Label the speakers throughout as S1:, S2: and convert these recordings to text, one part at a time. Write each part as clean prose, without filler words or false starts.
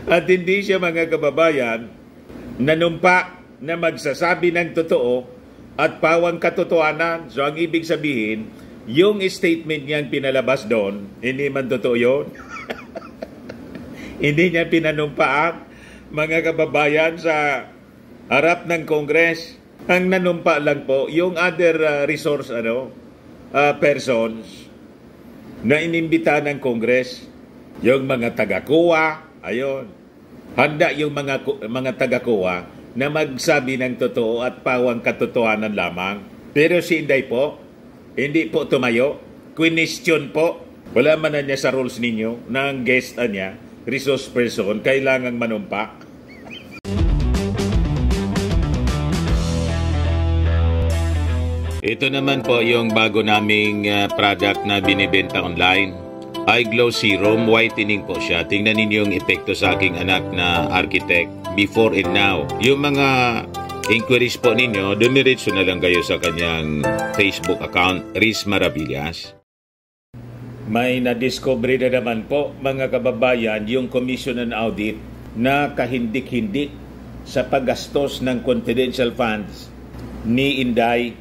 S1: At hindi siya, mga kababayan, nanumpa na magsasabi ng totoo at pawang katotohanan. So ang ibig sabihin, yung statement niyang pinalabas doon, hindi man totoo yun. Hindi niya pinanumpaan, mga kababayan, sa harap ng Congress. Ang nanumpa lang po, yung other resource persons na inimbita ng Congress, yung mga taga-kuwa, ayun. Handa yung mga taga-kuwa na magsabi ng totoo at pawang katotohanan lamang. Pero si Inday po, hindi po tumayo. Question po. Wala man na niya sa rules ninyo na ang guest niya, resource person, kailangang manumpa. Ito naman po yung bago naming product na binibenta online. iGlow Serum, whitening po siya. Tingnan ninyo yung epekto sa aking anak na architect before and now. Yung mga inquiries po ninyo, dumiretso na lang kayo sa kanyang Facebook account, Riz Maravillas. May na-discover na naman po, mga kababayan, yung Commission on Audit na kahindik-hindik sa paggastos ng confidential funds ni Inday.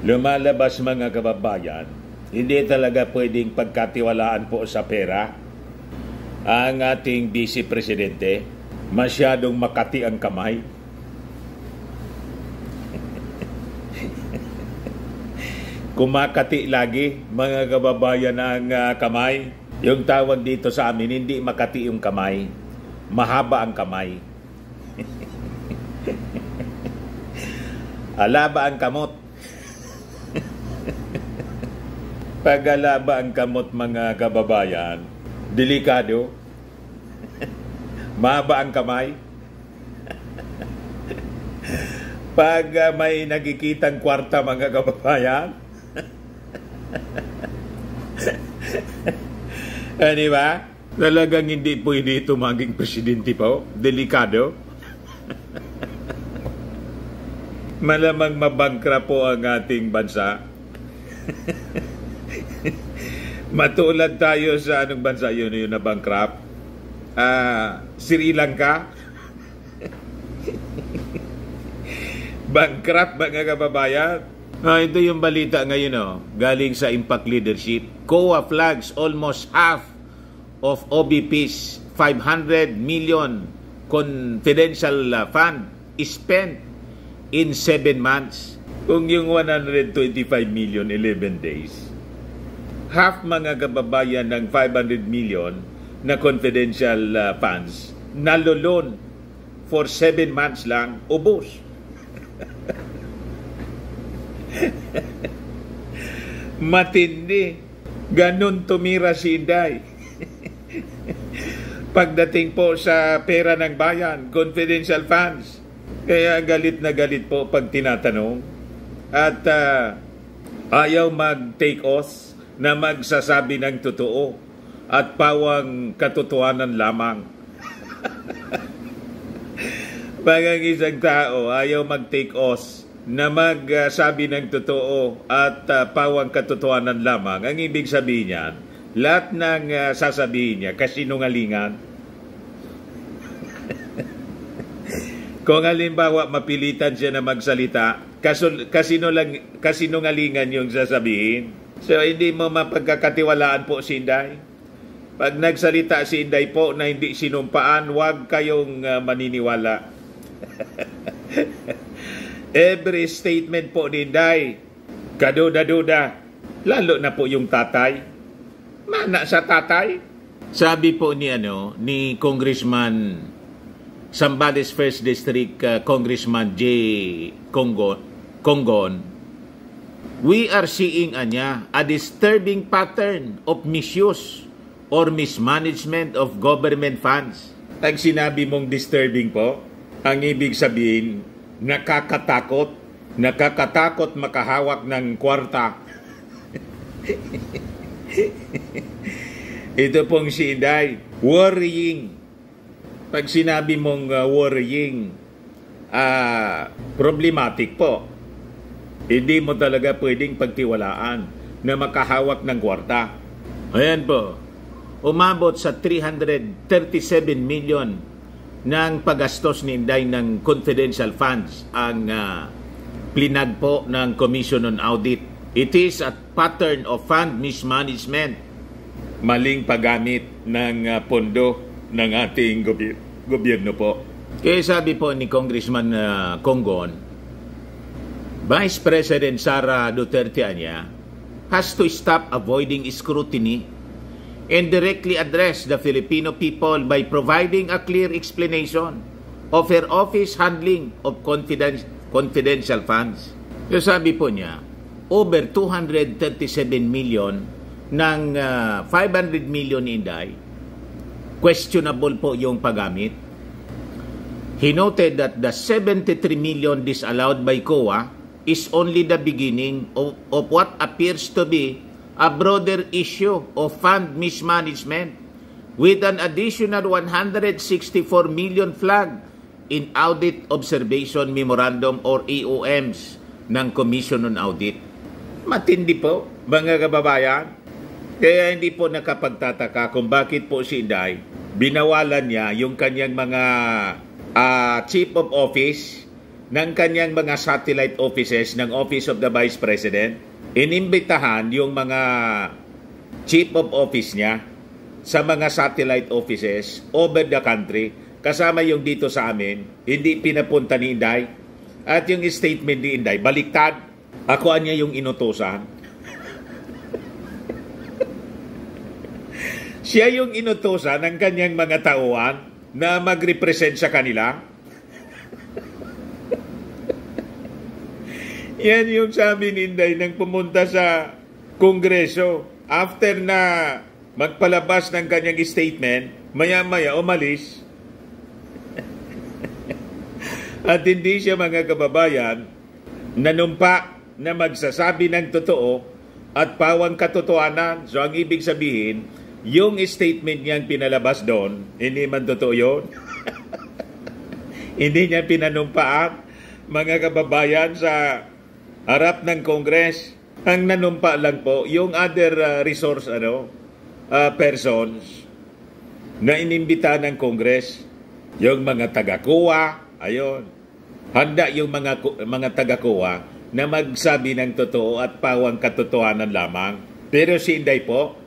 S1: Lumalabas, mga kababayan, hindi talaga pwedeng pagkatiwalaan po sa pera ang ating Vice Presidente. Masyadong makati ang kamay. Kumakati lagi, mga kababayan, ang kamay. Yung tawag dito sa amin, hindi makati yung kamay. Mahaba ang kamay. Alaba ang kamot. Pag alaba ang kamot, mga kababayan, delikado. Mahaba ang kamay. Pag may nakikitang kwarta, mga kababayan, di ba? Talagang hindi pwede ito maging presidente po. Delikado. Malamang mabangkra po ang ating bansa. Matulad tayo sa anong bansa yun na bankrupt? Sri Lanka. Bankrupt, mga kababayan. Ito yung balita ngayon, galing sa Impact Leadership. COA flags almost half of OBP's 500 million confidential fund is spent in 7 months. Kung yung 125 million, 11 days. Half, mga kababayan, ng 500 million na confidential funds nalulon for 7 months lang, ubos. Matindi. Ganun tumira si Inday. Pagdating po sa pera ng bayan, confidential funds. Kaya galit na galit po pag tinatanong. At ayaw mag-take oath na magsasabi ng totoo at pawang katotohanan lamang. Pag ang isang tao ayaw mag-take oath na magsabi ng totoo at pawang katotohanan lamang, ang ibig sabihin niyan, lahat ng sasabihin niya, kasinungalingan. Kung halimbawa mapilitan siya na magsalita, kasinungalingan yung sasabihin. So hindi mo mapagkakatiwalaan po si Inday. Pag nagsalita si Inday po na hindi sinumpaan, huwag kayong maniniwala. Every statement po ni Inday, kaduda-duda. Lalo na po yung tatay. Mana sa tatay? Sabi po ni Congressman Zambales 1st District Congressman J. Conggon, we are seeing a disturbing pattern of misuse or mismanagement of government funds. Pag sinabi mong disturbing po, ang ibig sabihin, nakakatakot makahawak ng kwarta. Ito pong si Inday, worrying. Pag sinabi mong worrying, problematic po. Hindi mo talaga pwedeng pagtiwalaan na makahawak ng kwarta. Ayan po, umabot sa 337 million
S2: ng paggastos ni Inday ng confidential funds ang plinag po ng Commission on Audit. It is a pattern of fund mismanagement.
S1: Maling paggamit ng pondo ng ating gobyerno po.
S2: Kaya sabi po ni Congressman Conggon, Vice President Sara Duterte Anya has to stop avoiding scrutiny and directly address the Filipino people by providing a clear explanation of her office handling of confidential funds. So sabi po niya, over 237 million ng 500 million Inday, questionable po yung paggamit. He noted that the 73 million disallowed by COA is only the beginning of what appears to be a broader issue of fund mismanagement with an additional 164 million flag in Audit Observation Memorandum or EOMs ng Commission on Audit. Matindi po, mga kababayan. Kaya hindi po nakapagtataka kung bakit po si Inday binawalan niya yung kanyang mga chief of office ng kanyang mga satellite offices ng Office of the Vice President. Inimbitahan yung mga chief of office niya sa mga satellite offices over the country. Kasama yung dito sa amin, hindi pinapunta ni Inday. At yung statement ni Inday, baliktad. Ako niya yung inutusan. Siya yung inutusan ng kanyang mga tauhan na mag-represent sa kanila. Yan yung sabi ni Inday nang pumunta sa Kongreso. After na magpalabas ng kanyang statement, maya-maya umalis. At hindi siya, mga kababayan, nanumpa na magsasabi ng totoo at pawang katotohanan. So ang ibig sabihin, yung statement niyang pinalabas doon, hindi man totoo yun. Hindi niya pinanumpaan, mga kababayan, sa harap ng Congress. Ang nanumpa lang po, yung other resource persons na inimbita ng Congress, yung mga taga-kuwa, ayun. Handa yung mga taga-kuwa na magsabi ng totoo at pawang katotohanan lamang. Pero si Inday po,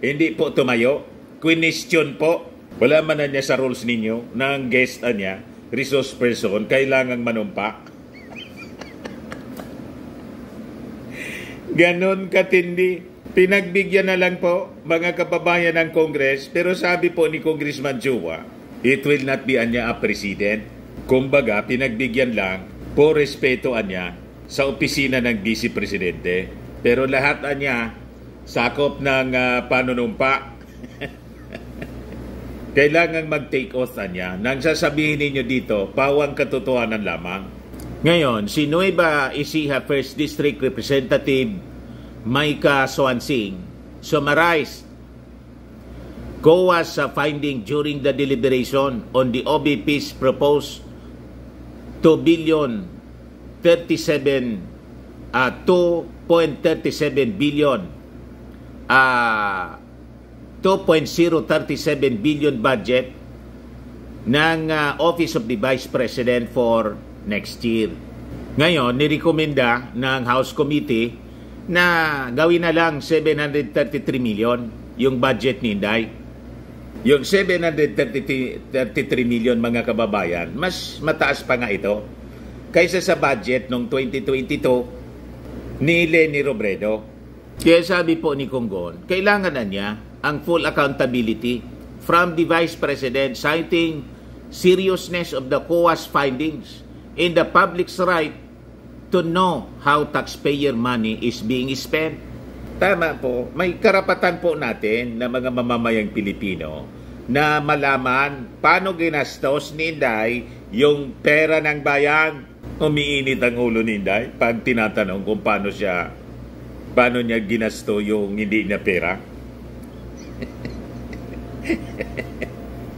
S2: hindi po tumayo. Question po. Wala man na niya sa rules ninyo ng guest niya, resource person, kailangang manumpa. Ganon katindi. Pinagbigyan na lang po, mga kababayan ng Congress, pero sabi po ni Congressman Chua, it will not be anya a president. Kumbaga, pinagbigyan lang po respeto anya sa opisina ng Vice Presidente. Pero lahat anya sakop ng panunumpa. Kailangan mag-take oath anya. Nang sasabihin ninyo dito, pawang katotohanan lamang. Ngayon, si Nueva Ecija 1st District Representative Maika Swansing summarized COA's finding during the deliberation on the OBP's proposed 2.37 billion 2.037 billion budget ng Office of the Vice President for next year. Ngayon, nirekomenda ng House Committee na gawin na lang 733 million yung budget ni Inday. Yung 733 million, mga kababayan, mas mataas pa nga ito kaysa sa budget noong 2022 ni Leni Robredo. Kaya sabi po ni Conggon, kailangan na niya ang full accountability from the Vice President, citing seriousness of the COA's findings and the public's right to know how taxpayer money is being spent. Tama po, may karapatan po natin na mga mamamayang Pilipino na malaman paano ginastos ni Inday yung pera ng bayan. Umiinit ang ulo ni Inday pag tinatanong kung paano niya ginasto yung hindi niya pera.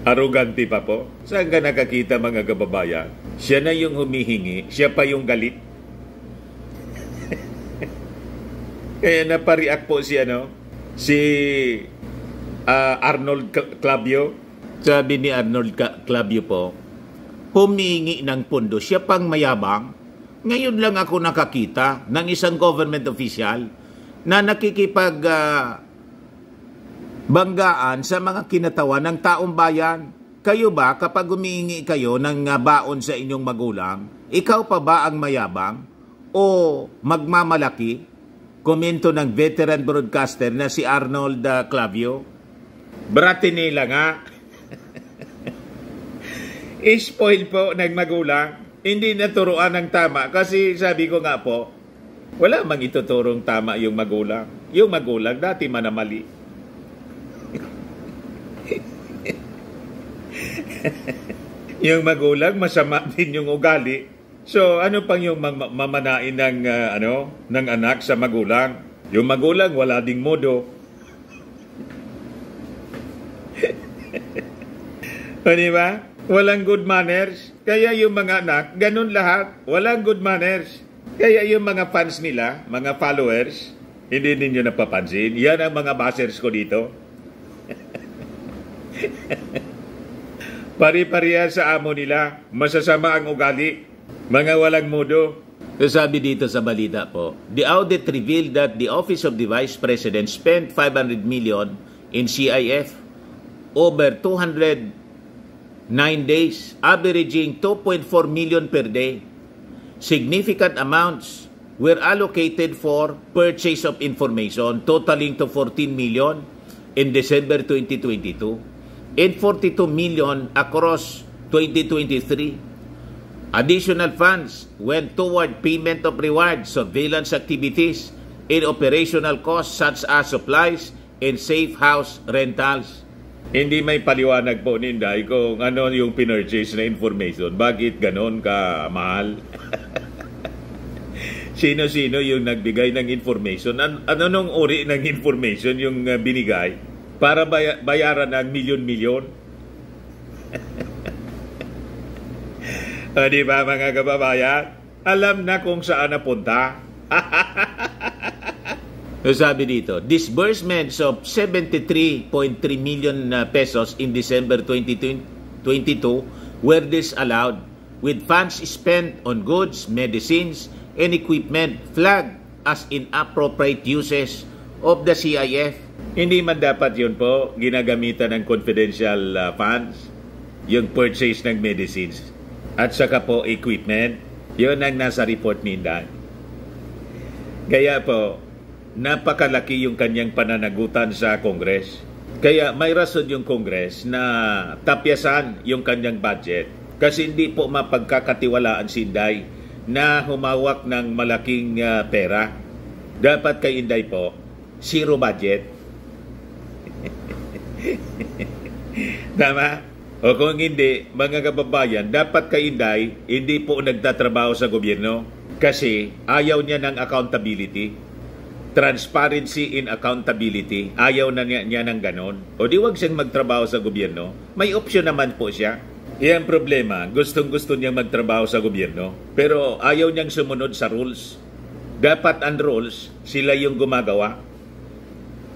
S2: Arrogante pa po. Saan ka nakakita, mga kababayan? Siya na yung humihingi, siya pa yung galit. Kaya napareact po si Arnold Clavio. Sabi ni Arnold Clavio po, humihingi ng pondo. Siya pang mayabang. Ngayon lang ako nakakita ng isang government official na nakikipag banggaan sa mga kinatawan ng taong bayan. Kayo ba, kapag humihingi kayo ng baon sa inyong magulang, ikaw pa ba ang mayabang o magmamalaki? Komento ng veteran broadcaster na si Arnold Clavio. Bratinila nga. Spoil po ng magulang. Hindi naturuan ng tama kasi sabi ko nga po, wala mang ituturong tama yung magulang. Yung magulang dati manamali. Yung magulang masama din yung ugali. So ano pang yung mamanain ng ng anak sa magulang? Yung magulang wala ding modo. O diba? Walang good manners. Kaya yung mga anak, ganun lahat. Walang good manners. Kaya yung mga fans nila, mga followers, hindi ninyo napapansin. Yan ang mga bashers ko dito. Pari-parihan sa amo nila, masasama ang ugali, mga walang mudo. Sabi dito sa balita po, the audit revealed that the Office of the Vice President spent 500 million in CIF over 209 days, averaging 2.4 million per day. Significant amounts were allocated for purchase of information, totaling to 14 million in December 2022. And 42 million across 2023. Additional funds went toward payment of reward, surveillance activities, and operational costs such as supplies and safe house rentals. Hindi may paliwanag po ni Inday kung ano yung pinurchase na information. Bakit ganon ka mahal? Sino-sino yung nagbigay ng information? Ano nung uri ng information yung binigay? Para bayaran ng milyon-milyon. O diba mga kababayan? Alam na kung saan napunta. So sabi dito, disbursements of 73.3 million pesos in December 2022 were disallowed, with funds spent on goods, medicines, and equipment flagged as inappropriate uses of the CIF. Hindi man dapat yun po ginagamitan ng confidential funds, yung purchase ng medicines, at saka po equipment. Yun ang nasa report ni Inday. Kaya po, napakalaki yung kanyang pananagutan sa Congress. Kaya may rason yung Congress na tapyasan yung kanyang budget. Kasi hindi po mapagkakatiwalaan si Inday na humawak ng malaking pera. Dapat kay Inday po, zero budget. Tama? O kung hindi, mga kababayan, dapat kay Inday, hindi po nagtatrabaho sa gobyerno kasi ayaw niya ng accountability. Transparency in accountability. Ayaw na niya ng ganon. O di wag siyang magtrabaho sa gobyerno. May option naman po siya. Yan problema. Gustong-gusto niyang magtrabaho sa gobyerno. Pero ayaw niyang sumunod sa rules. Dapat ang rules, sila yung gumagawa.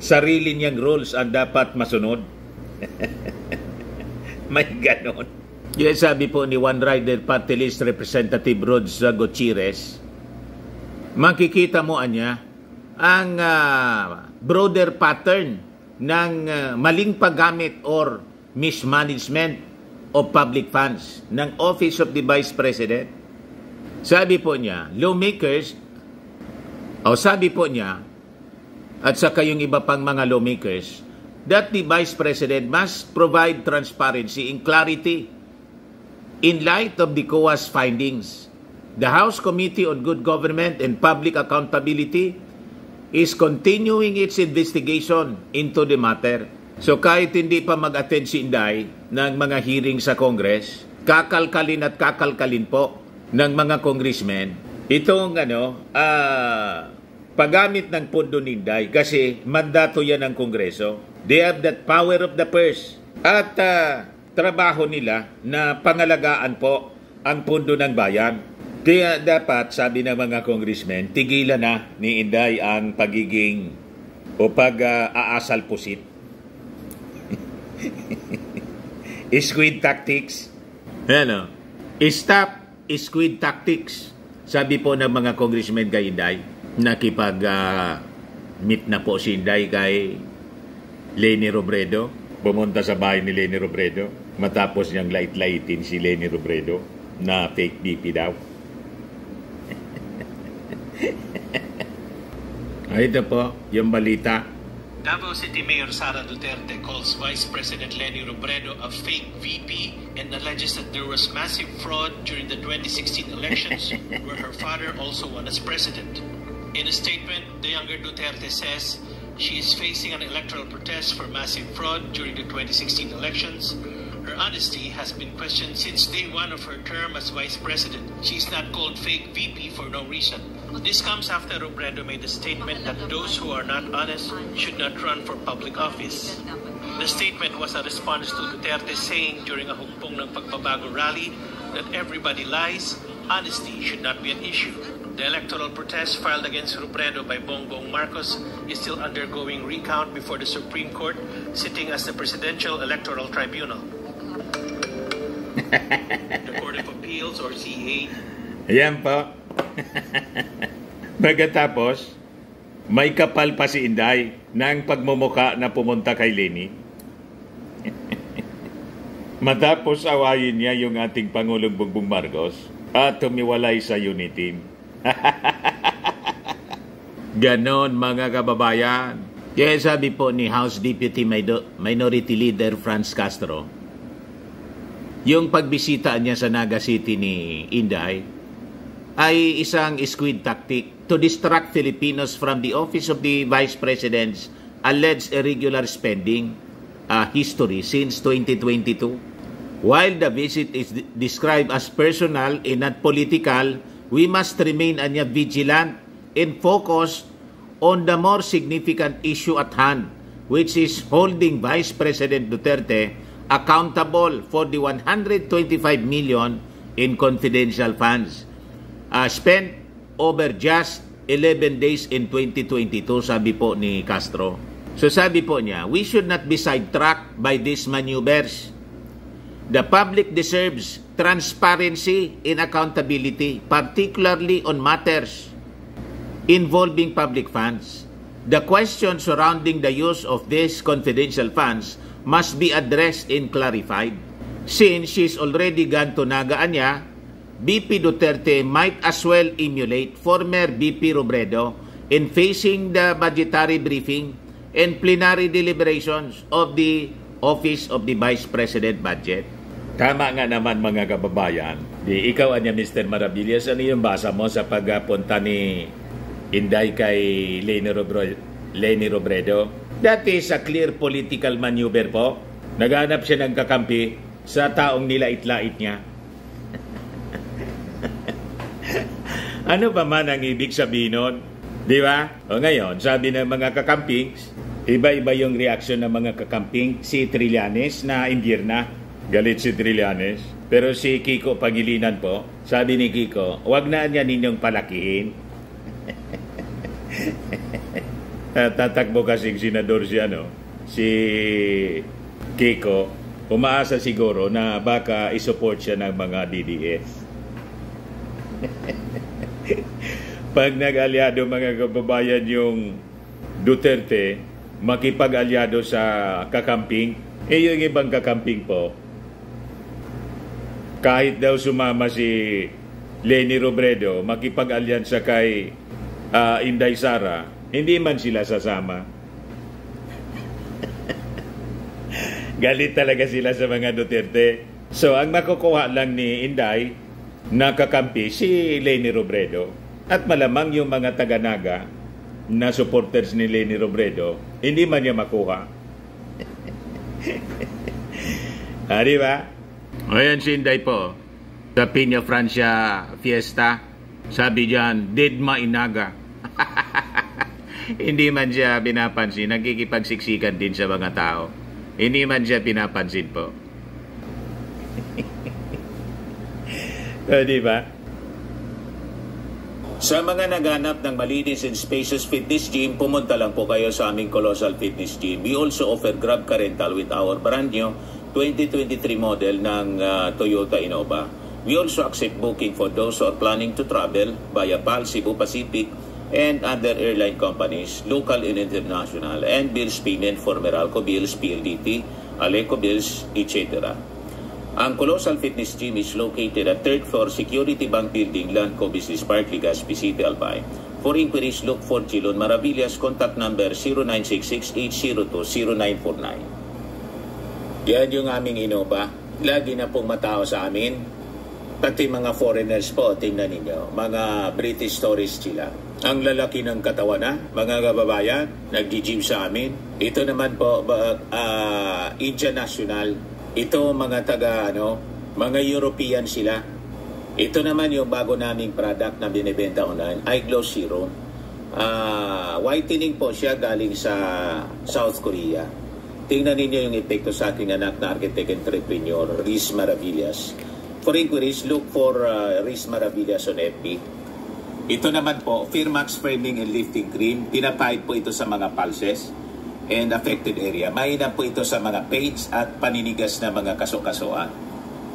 S2: Sarili niyang rules ang dapat masunod. May ganon. Yung sabi po ni One Rider Party List Representative Rods Gutierrez, makikita mo anya ang broader pattern ng maling paggamit or mismanagement of public funds ng Office of the Vice President. Sabi po niya, lawmakers, sabi po niya, at saka yung iba pang mga lawmakers, that the Vice President must provide transparency and clarity in light of the COA's findings. The House Committee on Good Government and Public Accountability is continuing its investigation into the matter. So kahit hindi pa mag-attend si Inday ng mga hearing sa Congress, kakalkalin at kakalkalin po ng mga congressmen itong paggamit ng pondo ni Inday kasi mandato yan ng Kongreso. They have that power of the purse. At trabaho nila na pangalagaan po ang pondo ng bayan. Kaya dapat, sabi ng mga congressmen, tigilan na ni Inday ang pagiging o pag-aasal pusit. Squid tactics. Stop squid tactics. Sabi po ng mga congressmen kay Inday, nakipag-meet na po si Inday kay Leni Robredo. Pumunta sa bahay ni Leni Robredo matapos niyang lait-laitin si Leni Robredo na fake BP daw. Ito po yung balita.
S3: Davao City Mayor Sara Duterte calls Vice President Leni Robredo a fake VP and alleges that there was massive fraud during the 2016 elections where her father also won as president. In a statement, the younger Duterte says she is facing an electoral protest for massive fraud during the 2016 elections. Her honesty has been questioned since day one of her term as vice president. She is not called fake VP for no reason. This comes after Robredo made a statement that those who are not honest should not run for public office. The statement was a response to Duterte saying during a hugpong ng pagbabago rally that everybody lies, honesty should not be an issue. The electoral protest filed against Robredo by Bongbong Marcos is still undergoing recount before the Supreme Court, sitting as the Presidential Electoral Tribunal. The Court of Appeals or CA.
S2: Ayan po. Pagkatapos, may kapal pa si Inday ng pagmumuka na pumunta kay Leni. Matapos awayin niya yung ating Pangulong Bongbong Marcos at tumiwalay sa unity. Ganon mga kababayan. Kaya sabi po ni House Deputy Minority Leader Franz Castro, yung pagbisita niya sa Naga City ni Inday ay isang squid tactic to distract Filipinos from the office of the Vice President's alleged irregular spending history since 2022. While the visit is described as personal and not political, we must remain vigilant and focused on the more significant issue at hand, which is holding Vice President Duterte accountable for the 125 million in confidential funds spent over just 11 days in 2022, sabi po ni Castro. So sabi po niya, we should not be sidetracked by these maneuvers. The public deserves transparency and accountability, particularly on matters involving public funds. The question surrounding the use of these confidential funds must be addressed and clarified. Since she's already gone to Naga Anya, BP Duterte might as well emulate former BP Robredo in facing the budgetary briefing and plenary deliberations of the Office of the Vice President Budget. Tama nga naman mga kababayan. Ikaw anya Mr. Maravillas, ano yung basa mo sa pagpunta ni Inday kay Leni Robredo? That is a clear political maneuver po. Naghanap siya ng kakampi sa taong nilait-lait niya. Ano ba man ang ibig sabihin nun? Di ba? O ngayon, sabi ng mga kakamping, iba-iba yung reaksyon ng mga kakamping. Si Trillanes na imbirna, galit si Trillanes. Pero si Kiko Pangilinan po, sabi ni Kiko, wag na niya ninyong palakihin. Tatakbo kasing senador siya, si Kiko, umaasa siguro na baka isupport siya ng mga DDS. Pag nag-alyado mga kababayan yung Duterte, makipag-alyado sa kakamping, yung ibang kakamping po, kahit daw sumama si Leni Robredo, makipag-alyansa kay Inday Sara, hindi man sila sasama. Galit talaga sila sa mga Duterte. So, ang makukuha lang ni Inday na kakampi si Leni Robredo. At malamang yung mga taga-Naga na supporters ni Leni Robredo, hindi man niya makuha. Di ba? Ayan si Inday po. Sa Piña Francia Fiesta, sabi diyan, Didma Inaga. Hindi man siya pinapansin, nagkikipagsiksikan din sa mga tao. Hindi man siya pinapansin po. Di ba? Sa mga naghanap ng malinis and spacious fitness gym, pumunta lang po kayo sa aming Colossal Fitness Gym. We also offer Grab Car Rental with our brand new 2023 model ng Toyota Innova. We also accept booking for those who are planning to travel via PAL, Cebu Pacific, and other airline companies, local and international, and bills payment for Meralco Bills, PLDT, Aleco Bills, etc. Ang Colossal Fitness Gym is located at 3rd floor Security Bank Building, Landco Business Park, Legazpi City, Albay. For inquiries, look for Chilon Maravillas. Contact number 0966-802-0949. Yan yung aming Innova. Lagi na pong matao sa amin. Pati mga foreigners po, tingnan ninyo. Mga British tourists sila. Ang lalaki ng katawan na, mga kababayan, nag-gym sa amin. Ito naman po, Indian National. Ito mga mga European sila. Ito naman yung bago naming product na binibenta online, iGlow Serum. Whitening po siya galing sa South Korea. Tingnan ninyo yung epekto sa aking anak na architect entrepreneur, Riz Maravillas. For inquiries, look for Riz Maravillas on FB. Ito naman po, Firmax Framing and Lifting Cream. Pinapahid po ito sa mga pulses and affected area. Mainam po ito sa mga pains at paninigas na mga kaso-kasoan.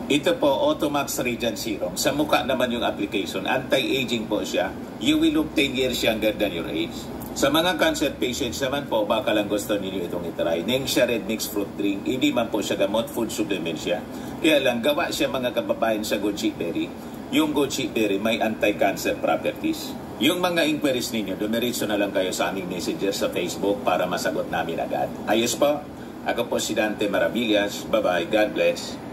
S2: Ito po, Automax Radiant Serum. Sa mukha naman yung application. Anti-aging po siya. You will look 10 years younger than your age. Sa mga cancer patients naman po, baka lang gusto ninyo itong itry. Nengxia Red Mix Fruit Drink. Hindi man po siya gamot, food supplement siya. Kaya lang, gawa siya mga kababayan sa goji berry. Yung goji berry may anti-cancer properties. Yung mga inquiries ninyo, dumiritso na lang kayo sa aming messages sa Facebook para masagot namin agad. Ayos po. Ako po si Dante Maravillas. Bye-bye. God bless.